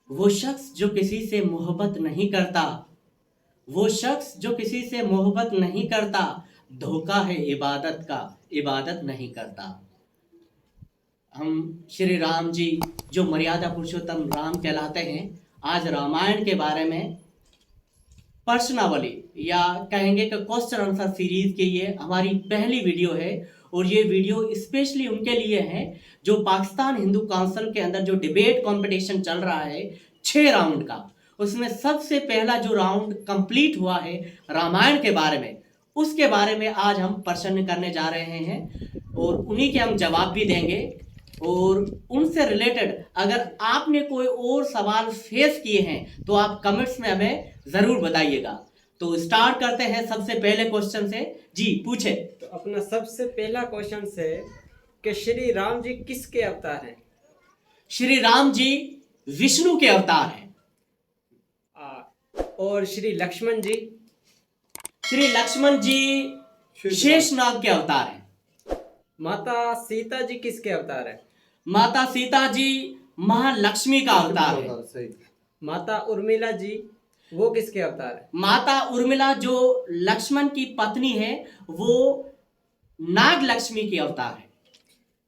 वो शख्स जो किसी से मोहब्बत नहीं करता, वो शख्स जो किसी से मोहब्बत नहीं करता, धोखा है इबादत का, इबादत नहीं करता। हम श्री राम जी जो मर्यादा पुरुषोत्तम राम कहलाते हैं, आज रामायण के बारे में प्रश्नावली या कहेंगे कि क्वेश्चन आंसर सीरीज की ये हमारी पहली वीडियो है। और ये वीडियो स्पेशली उनके लिए है जो पाकिस्तान हिंदू काउंसिल के अंदर जो डिबेट कंपटीशन चल रहा है 6 राउंड का, उसमें सबसे पहला जो राउंड कंप्लीट हुआ है रामायण के बारे में, उसके बारे में आज हम प्रश्न करने जा रहे हैं और उन्हीं के हम जवाब भी देंगे। और उनसे रिलेटेड अगर आपने कोई और सवाल फेस किए हैं तो आप कमेंट्स में हमें जरूर बताइएगा। तो स्टार्ट करते हैं सबसे पहले क्वेश्चन से। जी पूछे। तो अपना सबसे पहला क्वेश्चन से कि श्री राम जी किसके अवतार हैं? श्री राम जी विष्णु के अवतार हैं। और श्री लक्ष्मण जी? श्री लक्ष्मण जी शेषनाग के अवतार हैं। माता सीता जी किसके अवतार है? माता सीता जी महालक्ष्मी का अवतार है। माता उर्मिला जी वो किसके अवतार है? माता उर्मिला जो लक्ष्मण की पत्नी है वो नाग लक्ष्मी की अवतार है।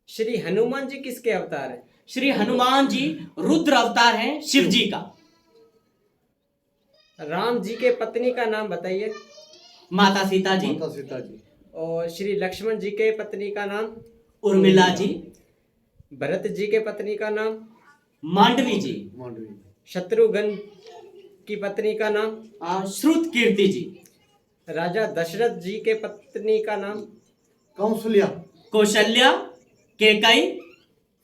श्री हनुमान जी किसके अवतार है? श्री हनुमान जी रुद्र अवतार हैं शिव जी का। राम जी के पत्नी का नाम बताइए। माता सीता जी। और श्री लक्ष्मण जी के पत्नी का नाम? उर्मिला जी। भरत जी के पत्नी का नाम? मांडवी जी। शत्रुघ्न की पत्नी का नाम? श्रुत कीर्ति जी। राजा दशरथ जी के पत्नी का नाम? कौशल्या, केकई,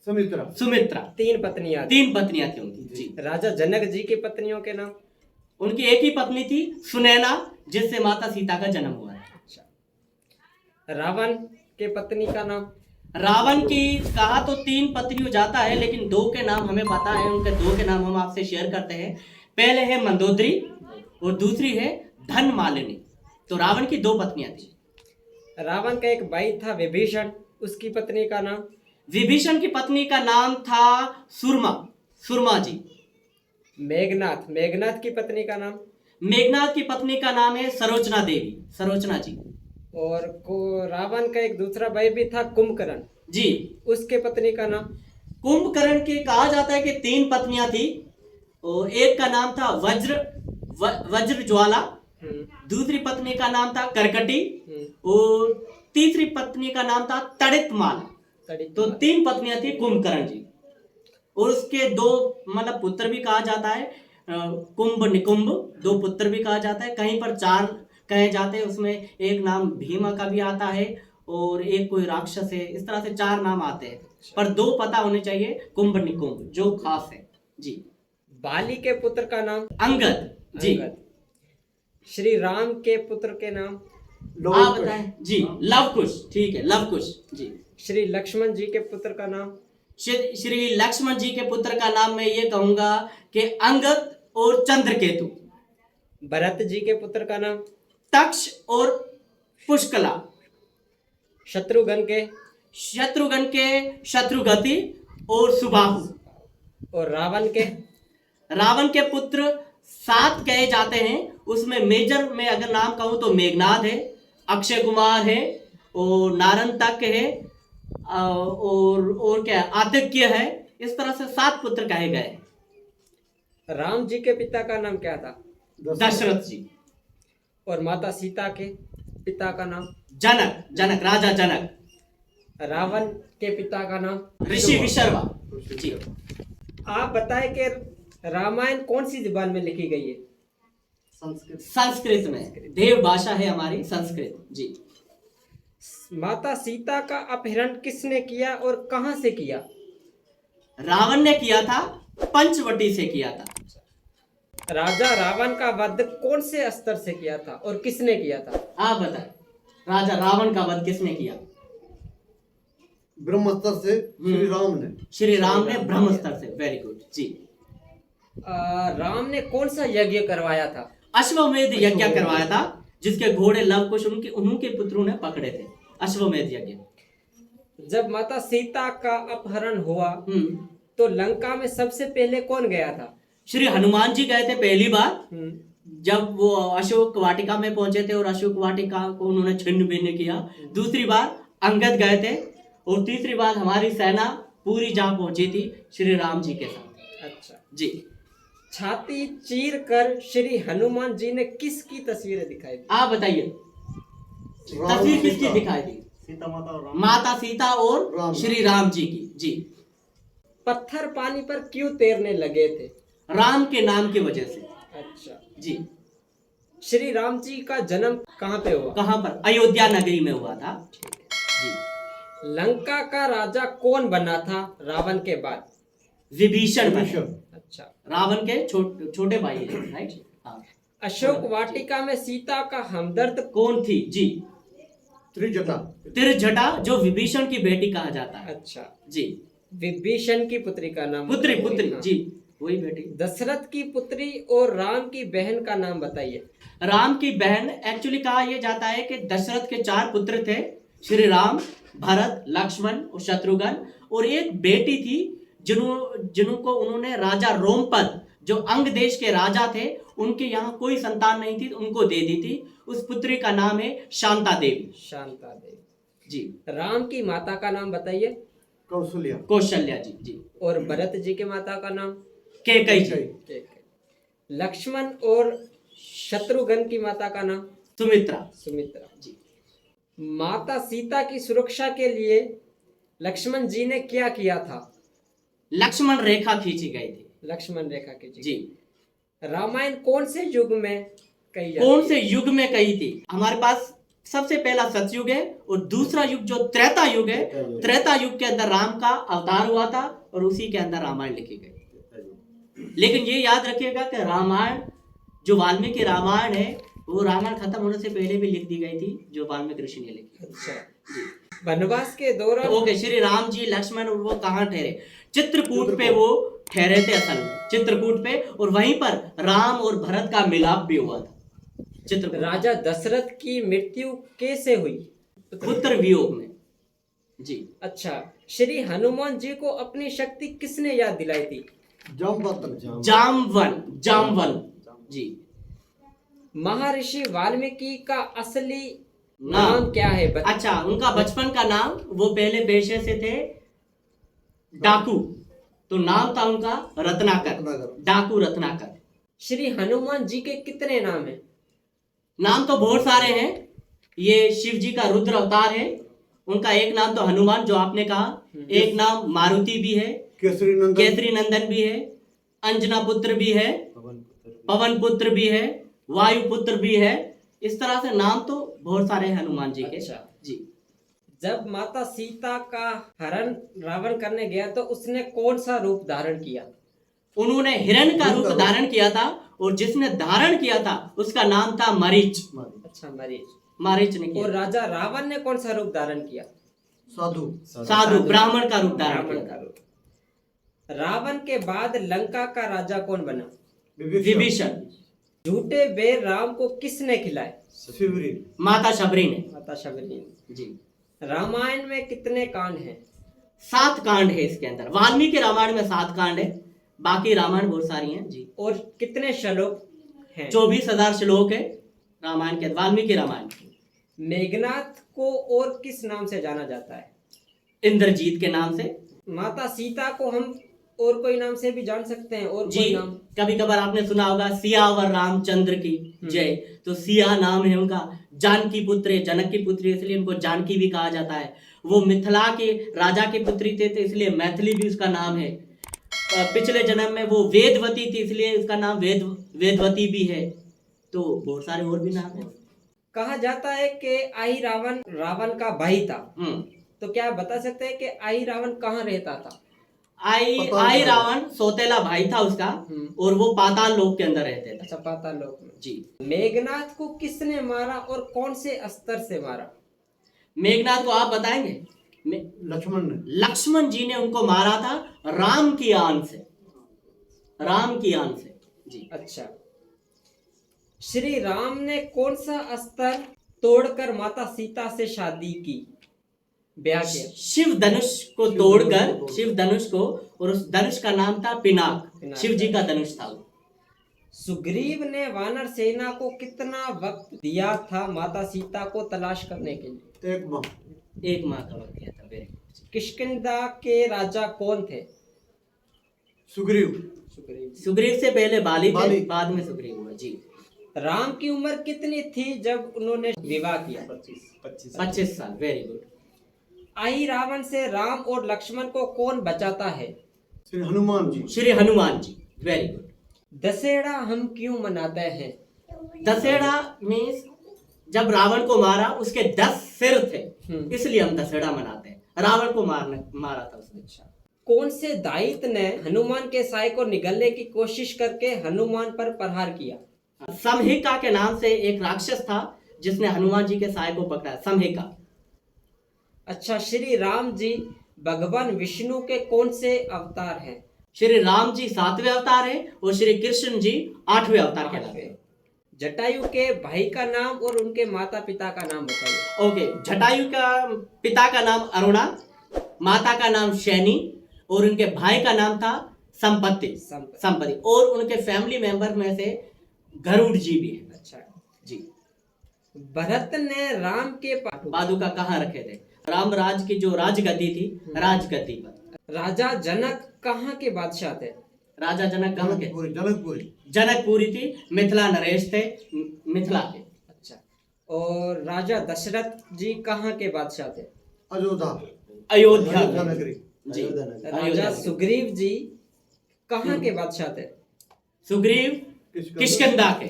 सुमित्रा। 3 पत्नियां। 3 पत्नियां थी उनकी जी। राजा जनक जी की पत्नियों के नाम? उनकी एक ही पत्नी थी सुनैना, जिससे माता सीता का जन्म हुआ है। अच्छा। रावण के पत्नी का नाम? रावण की कहा तो 3 पत्नियों जाता है, लेकिन 2 के नाम हमें पता है। उनके 2 के नाम हम आपसे शेयर करते हैं। पहले है मंदोदरी और दूसरी है धनमालिनी। तो रावण की 2 पत्नियां थी। रावण का एक भाई था विभीषण, उसकी पत्नी का नाम? विभीषण की पत्नी का नाम था सुरमा जी। मेघनाथ की पत्नी का नाम? मेघनाथ की पत्नी का नाम है सरोजना जी। और रावण का एक दूसरा भाई भी था कुंभकर्ण जी, उसके पत्नी का नाम? कुंभकर्ण के कहा जाता है कि 3 पत्नियां थी और एक का नाम था वज्र ज्वाला, दूसरी पत्नी का नाम था करकटी और तीसरी पत्नी का नाम था तड़ितमाला। तो 3 पत्नियां थी कुंभकर्ण जी। और उसके 2 मतलब पुत्र भी कहा जाता है, कुंभ निकुंभ 2 पुत्र भी कहा जाता है। कहीं पर 4 कहे जाते हैं, उसमें एक नाम भीमा का भी आता है और एक कोई राक्षस है। इस तरह से 4 नाम आते हैं, पर 2 पता होने चाहिए कुंभ निकुंभ जो खास है जी। बाली के पुत्र का नाम? अंगद जी। श्री राम के पुत्र के नाम? आप बताएं जी। लवकुश। ठीक है, लवकुश जी। श्री लक्ष्मण जी के पुत्र का नाम? श्री लक्ष्मण जी के पुत्र का नाम मैं ये कहूंगा कि अंगद और चंद्रकेतु। भरत जी के पुत्र का नाम? तक्ष और पुष्कला। शत्रुघ्न के शत्रुगति और सुबाहु। और रावण के पुत्र 7 कहे जाते हैं। उसमें मेजर में अगर नाम कहूं तो मेघनाद है, अक्षय कुमार है और नारंतक है और क्या आतिक्य है। इस तरह से 7 पुत्र कहे गए। राम जी के पिता का नाम क्या था? दशरथ जी। और माता सीता के पिता का नाम? जनक, राजा जनक। रावण के पिता का नाम? ऋषि विशर्वा जी। आप बताएं कि रामायण कौन सी जुबान में लिखी गई है? संस्कृत में। देव भाषा है हमारी संस्कृत जी। माता सीता का अपहरण किसने किया और कहां से किया? रावण ने किया था, पंचवटी से किया था। राजा रावण का वध कौन से अस्त्र से किया था और किसने किया था? आप बताएं, राजा रावण का वध किसने किया? ब्रह्मास्त्र से श्री राम ने ब्रह्मास्त्र से। वेरी गुड जी। राम ने कौन सा यज्ञ करवाया था? अश्वमेध यज्ञ करवाया था, जिसके घोड़े लवकुश उनके पुत्रों ने पकड़े थे। अश्वमेध यज्ञ। जब माता सीता का अपहरण हुआ तो लंका में सबसे पहले कौन गया था? श्री हनुमान जी गए थे पहली बार हम्म, जब वो अशोक वाटिका में पहुंचे थे और अशोक वाटिका को उन्होंने छिन्न भिन्न किया। दूसरी बार अंगद गए थे और तीसरी बार हमारी सेना पूरी जा पहुंची थी श्री राम जी के साथ। अच्छा। जी। छाती चीर कर श्री हनुमान जी ने किसकी तस्वीरें दिखाई दी? आप बताइए तस्वीर किसकी दिखाई दी? सीता माता और राम। माता सीता और श्री राम जी की। जी। पत्थर पानी पर क्यों तैरने लगे थे? राम के नाम की वजह से। अच्छा। जी। श्री राम जी का जन्म कहाँ पे हुआ? कहाँ पर? अयोध्या नगरी में हुआ था। जी। लंका का राजा कौन बना था रावण के बाद? विभीषण बने। अच्छा। रावण के छोटे भाई हैं, राइट? हाँ। अशोक वाटिका में सीता का हमदर्द कौन थी? जी। त्रिजटा। त्रिजटा, जो विभीषण की बेटी कहा जाता है। अच्छा। जी। विभीषण की पुत्री का नाम पुत्री बताइए। पुत्री। हाँ। जी, वही बेटी। दशरथ की पुत्री और राम की बहन का नाम बताइए। राम की बहन, एक्चुअली कहा यह जाता है कि दशरथ के 4 पुत्र थे, श्री राम, भरत, लक्ष्मण और शत्रुघ्न, और एक बेटी थी जिनको उन्होंने राजा रोमपद, जो अंग देश के राजा थे, उनके यहाँ कोई संतान नहीं थी, उनको दे दी थी। उस पुत्री का नाम है शांता देवी। शांता देवी। जी। राम की माता का नाम बताइए। कौशल्या। कौशल्या जी। जी। और भरत जी के माता का नाम? कैकई जी। कैकेयी। लक्ष्मण और शत्रुघ्न की माता का नाम? सुमित्रा। सुमित्रा। जी। माता सीता की सुरक्षा के लिए लक्ष्मण जी ने क्या किया था? लक्ष्मण रेखा खींची गई थी। लक्ष्मण रेखा की जी। रामायण कौन से युग में कही जाती कौन है? से युग में कही थी? हमारे पास सबसे पहला सतयुग है और दूसरा युग जो त्रेता युग है, त्रेता युग के अंदर राम का अवतार हुआ था और उसी के अंदर रामायण लिखी गई। लेकिन ये याद रखिएगा कि रामायण, जो वाल्मीकि रामायण है, वो रामायण खत्म होने से पहले भी लिख दी गई थी, जो वाल्मीकि ऋषि ने लिखी। अच्छा। वनवास के दौरान ओके, श्री राम जी, लक्ष्मण और वो कहाँ ठहरे? चित्रकूट पे वो ठहरे थे असल में, चित्रकूट पे, और वहीं पर राम और भरत का मिलाप भी हुआ था। चित्रकूट। राजा दशरथ की मृत्यु कैसे हुई? पुत्र वियोग में। जी। अच्छा। श्री हनुमान जी को अपनी शक्ति किसने याद दिलाई थी? जामवन। जी। महर्षि वाल्मीकि का असली नाम नाम क्या है? अच्छा, उनका बचपन का नाम, वो पहले पेशे से थे डाकू, तो नाम था उनका रत्नाकर। डाकू रत्नाकर। श्री हनुमान जी के कितने नाम हैं? नाम तो बहुत सारे हैं। ये शिव जी का रुद्र अवतार है। उनका एक नाम तो हनुमान, जो आपने कहा, एक नाम मारुति भी है, केसरी नंदन भी है, अंजना पुत्र भी है, पवन पुत्र भी है, वायु पुत्र भी है। इस तरह से नाम तो बहुत सारे हैं हनुमान जी के। अच्छा। जी। जब माता सीता का हरण रावण करने गया तो उसने कौन सा रूप धारण किया? उन्होंने हिरण का रूप धारण किया था और जिसने धारण किया था उसका नाम था मरीच। अच्छा, मरीच। मारीच ने किया। और राजा रावण ने कौन सा रूप धारण किया? साधु, ब्राह्मण का रूप धारण ब्राह्मण किया का रूप। रावण के बाद लंका का राजा कौन बना? विभीषण। झूठे बेर राम को किसने खिलाए? माता शबरी ने। माता शबरी ने। जी। रामायण में कितने कांड हैं? 7 कांड है इसके अंदर। वाल्मीकि रामायण में 7 कांड है, बाकी रामायण बहुत सारी हैं। जी। और कितने श्लोक हैं? 24,000 श्लोक है रामायण के, वाल्मीकि रामायण। मेघनाथ को और किस नाम से जाना जाता है? इंद्रजीत के नाम से। माता सीता को हम और कोई नाम से भी जान सकते हैं? और जी, कोई नाम? कभी कभार आपने सुना होगा सियावर रामचंद्र की जय, तो सिया नाम है उनका। जानकी पुत्र, जनक की पुत्री, इसलिए उनको जानकी भी कहा जाता है। वो मिथिला के राजा की पुत्री थे, तो इसलिए मैथिली भी उसका नाम है। पिछले जन्म में वो वेदवती थी, इसलिए उसका नाम वेदवती भी है। तो बहुत सारे और भी नाम है। कहा जाता है कि आई रावण रावण का भाई था, तो क्या आप बता सकते हैं कि आई रावण कहाँ रहता था? आई रावण सौतेला भाई था उसका, और वो पाताल लोक के अंदर रहते थे। अच्छा, पाताल लोक में। जी। मेघनाथ को किसने मारा और कौन से अस्त्र से मारा? मेघनाथ को आप बताएंगे? लक्ष्मण जी ने उनको मारा था राम की आन से। राम की आन से। जी। अच्छा। श्री राम ने कौन सा अस्त्र तोड़कर माता सीता से शादी की, ब्याह किया? शिव धनुष को तोड़कर, शिव धनुष को, और उस धनुष का नाम था पिनाक। शिव जी का धनुष था वो। सुग्रीव ने वानर सेना को कितना वक्त दिया था माता सीता को तलाश करने के लिए? 1 माह। 1 माह का वक्त दिया था। Very good. किष्किंधा के राजा कौन थे? सुग्रीव। सुग्रीव से पहले बाली थे, बाली। बाद में सुग्रीव हुआ जी। राम की उम्र कितनी थी जब उन्होंने विवाह किया? 25 साल। Very good. आई रावण से राम और लक्ष्मण को कौन बचाता है? श्री हनुमान जी। श्री हनुमान जी। Very good. दशहरा हम क्यों मनाते हैं? दशहरा मीन्स जब रावण को मारा उसके 10 सिर थे, इसलिए हम दशहरा मनाते हैं। रावण को मारा था उसने। कौन से दैत्य ने हनुमान के साय को निगलने की कोशिश करके हनुमान पर प्रहार किया? समहिका के नाम से एक राक्षस था जिसने हनुमान जी के साय को पकड़ा। समहिका। अच्छा, श्री राम जी भगवान विष्णु के कौन से अवतार हैं? श्री राम जी 7वें अवतार है और श्री कृष्ण जी 8वें अवतार कहलाते हैं। जटायु के भाई का नाम और उनके माता पिता का नाम बताइए। ओके। जटायु का पिता का नाम अरुणा, माता का नाम शैनी और उनके भाई का नाम था संपत्ति और उनके फैमिली मेंबर में से गरुड़ जी भी है। अच्छा जी। भरत ने राम के पादुका कहाँ रखे थे? रामराज की जो राजगद्दी थी, राजगद्दी पर। राजा जनक कहाँ के बादशाह थे? राजा जनक कहाँ के? जनकपुरी थी। मिथिला नरेश थे, मिथिला के। अच्छा, और राजा दशरथ जी कहाँ के बादशाह थे? अयोध्या नगरी जी। राजा सुग्रीव जी कहाँ के बादशाह थे? सुग्रीव किष्किंधा के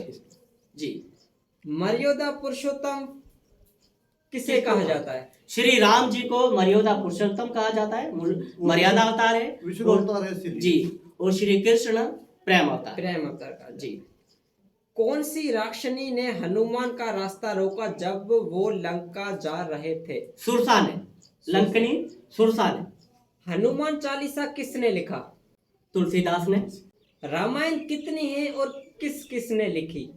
जी। मर्यादा पुरुषोत्तम किसे कहा जाता है? श्री राम जी को मर्यादा पुरुषोत्तम कहा जाता है। मर्यादा अवतार है विष्णु अवतार है इसलिए। जी। और श्री कृष्ण प्रेम अवतार का जी। कौन सी राक्षनी ने हनुमान का रास्ता रोका जब वो लंका जा रहे थे? सुरसा ने। लंकनी सुरसा ने। हनुमान चालीसा किसने लिखा? तुलसीदास ने। रामायण कितनी है और किस किसने लिखी?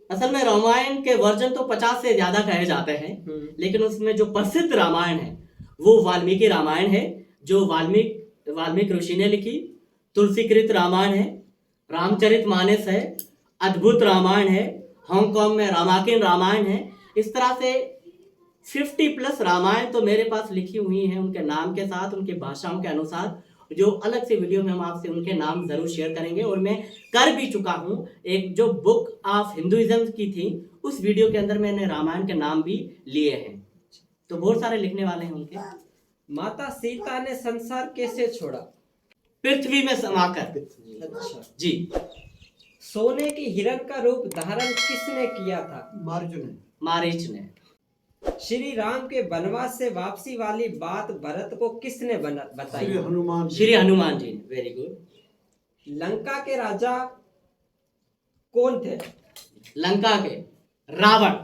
असल में रामायण के वर्जन तो 50 से ज्यादा कहे जाते हैं, लेकिन उसमें जो प्रसिद्ध रामायण है वो वाल्मीकि रामायण है, जो वाल्मीकि ऋषि ने लिखी। तुलसीकृत रामायण है, रामचरितमानस है, अद्भुत रामायण है, हांगकांग में रामाकिन रामायण है। इस तरह से 50+ रामायण तो मेरे पास लिखी हुई हैं, उनके नाम के साथ, उनके भाषाओं के अनुसार। जो अलग से वीडियो में हम आपसे उनके नाम जरूर शेयर करेंगे। और मैं कर भी चुका हूँ, एक जो बुक ऑफ हिंदुइज्म की थी उस वीडियो के अंदर मैंने रामायण के नाम भी लिए हैं, तो बहुत सारे लिखने वाले हैं उनके। माता सीता ने संसार कैसे छोड़ा? पृथ्वी में समाकर। अच्छा जी। सोने की हिरण का रूप धारण किसने किया था? मारीच ने। श्री राम के वनवास से वापसी वाली बात भरत को किसने बताई? श्री हनुमान जी ने। Very good. लंका के राजा कौन थे? लंका के रावण।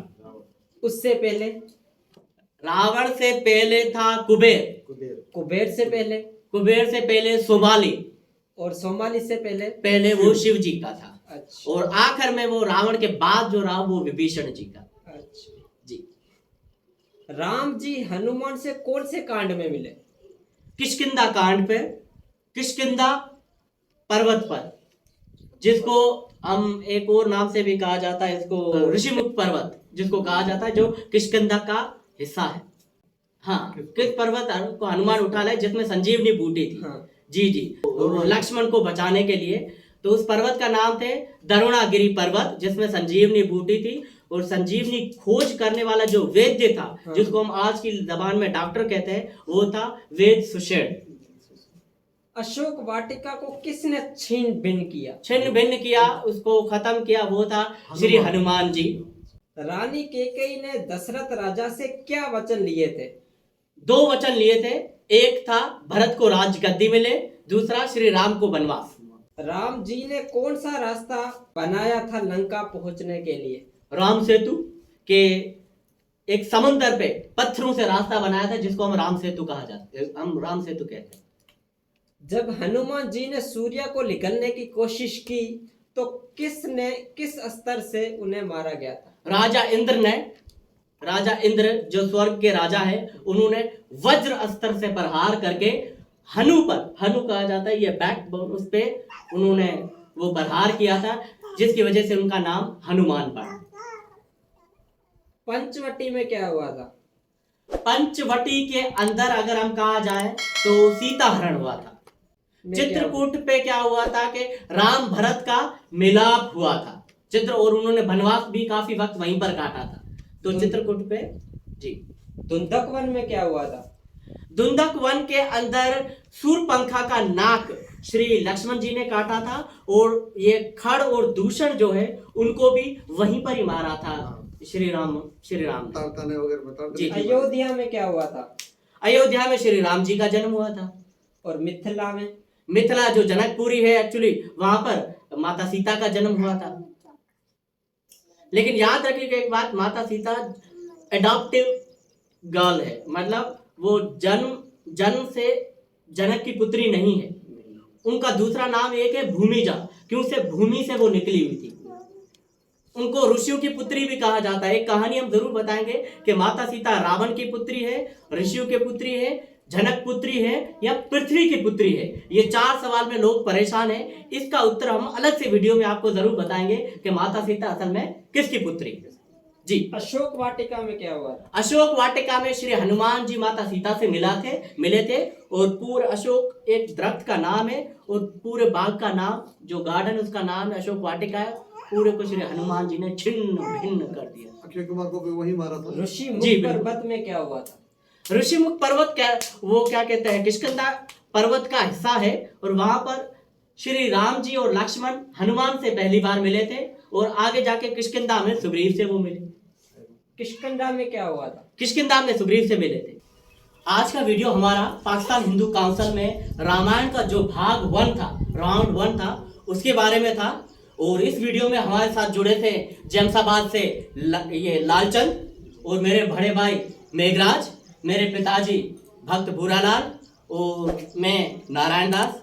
उससे पहले? रावण से पहले था कुबेर। कुबेर से पहले? कुबेर से पहले सोमाली। और सोमाली से पहले वो शिव जी का था। अच्छा। और आखिर में वो रावण के बाद जो रहा वो विभीषण जी का। अच्छा जी। राम जी हनुमान से कौन से कांड में मिले? किष्किंधा कांड पे, किष्किंधा पर्वत पर, जिसको हम एक और नाम से भी कहा जाता है, इसको ऋषिमुख पर्वत जिसको कहा जाता है, जो किष्किंधा का हिस्सा है। हाँ, किस पर्वत को हनुमान उठा लाए जिसमें संजीवनी बूटी थी। हाँ। जी जी। लक्ष्मण को बचाने के लिए, तो उस पर्वत का नाम थे दारुणागिरी पर्वत, जिसमें संजीवनी बूटी थी। और संजीवनी खोज करने वाला जो वैद्य था, जिसको हम आज की जबान में डॉक्टर कहते हैं, वो था वेद सुषेण। अशोक वाटिका को किसने छीन भिन्न किया, उसको खत्म किया, वो था श्री हनुमान जी। रानी कैकेयी ने दशरथ राजा से क्या वचन लिए थे? 2 वचन लिए थे। एक था भरत को राजगद्दी मिले, दूसरा श्री राम को वनवास। राम जी ने कौन सा रास्ता बनाया था लंका पहुंचने के लिए? राम सेतु के एक समंदर पे पत्थरों से रास्ता बनाया था, जिसको हम राम सेतु कहा जाता है, हम राम सेतु कहते हैं। जब हनुमान जी ने सूर्य को निगलने की कोशिश की तो किस अस्त्र से उन्हें मारा गया था? राजा इंद्र जो स्वर्ग के राजा है, उन्होंने वज्र अस्त्र से प्रहार करके हनु कहा जाता है, ये बैकबोन, उस पे उन्होंने वो प्रहार किया था। जिसकी वजह से उनका नाम हनुमान पड़ा। पंचवटी में क्या हुआ था? पंचवटी के अंदर अगर हम कहा जाए तो सीता हरण हुआ था। चित्रकूट पे क्या हुआ था कि राम भरत का मिलाप हुआ था चित्र, और उन्होंने वनवास भी काफी वक्त वहीं पर काटा था। तो चित्रकूट पे जी। दुंदक वन में क्या हुआ था? दुंदक वन के अंदर सूर्पंखा का नाक श्री लक्ष्मण जी ने काटा था, और ये खड़ और दूषण जो है उनको भी वहीं पर ही मारा था श्री राम तारताने वगैरह बता जी। अयोध्या में क्या हुआ था? अयोध्या में श्री राम जी का जन्म हुआ था। और मिथिला में? मिथिला जो जनकपुरी है एक्चुअली वहां पर माता सीता का जन्म हुआ था। लेकिन याद रखिएगा एक बात, माता सीता एडॉप्टिव गर्ल है, मतलब वो जन्म से जनक की पुत्री नहीं है। उनका दूसरा नाम एक है भूमिजा, क्यों से भूमि से वो निकली हुई थी। उनको ऋषियों की पुत्री भी कहा जाता है। एक कहानी हम जरूर बताएंगे कि माता सीता रावण की पुत्री है, ऋषियों की पुत्री है, जनक पुत्री है या पृथ्वी की पुत्री है। ये 4 सवाल में लोग परेशान हैं। इसका उत्तर हम अलग से वीडियो में आपको जरूर बताएंगे कि माता सीता असल में किसकी पुत्री है जी। अशोक वाटिका में क्या हुआ था? अशोक वाटिका में श्री हनुमान जी माता सीता से मिले थे, और पूरे अशोक एक दरख्त का नाम है, और पूरे बाग का नाम जो गार्डन उसका नाम है अशोक वाटिका है। पूरे को श्री हनुमान जी ने छिन्न भिन्न कर दिया। अक्षय कुमार को भी वही मारा था। ऋषिमुख पर्वत में क्या हुआ था? ऋषिमुख पर्वत क्या कहते हैं, किष्किंधा पर्वत का हिस्सा है, और वहां पर श्री राम जी और लक्ष्मण हनुमान से पहली बार मिले थे, और आगे जाके किष्किंधा में सुग्रीव से वो मिले। किष्किंधा में क्या हुआ था? किष्किंधा में सुग्रीव से मिले थे। आज का वीडियो हमारा पाकिस्तान हिंदू काउंसिल में रामायण का जो भाग 1 था, राउंड 1 था, उसके बारे में था। और इस वीडियो में हमारे साथ जुड़े थे जैमसाबाद से ये लालचंद, और मेरे बड़े भाई मेघराज, मेरे पिताजी भक्त भूरालाल, और मैं नारायण दास।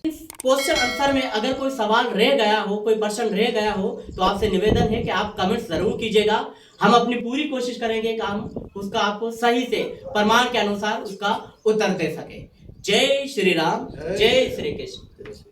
क्वेश्चन आंसर में अगर कोई सवाल रह गया हो, कोई प्रश्न रह गया हो, तो आपसे निवेदन है कि आप कमेंट्स जरूर कीजिएगा। हम अपनी पूरी कोशिश करेंगे कि हम उसका आपको सही से प्रमाण के अनुसार उसका उत्तर दे सके। जय श्री राम, जय श्री कृष्ण।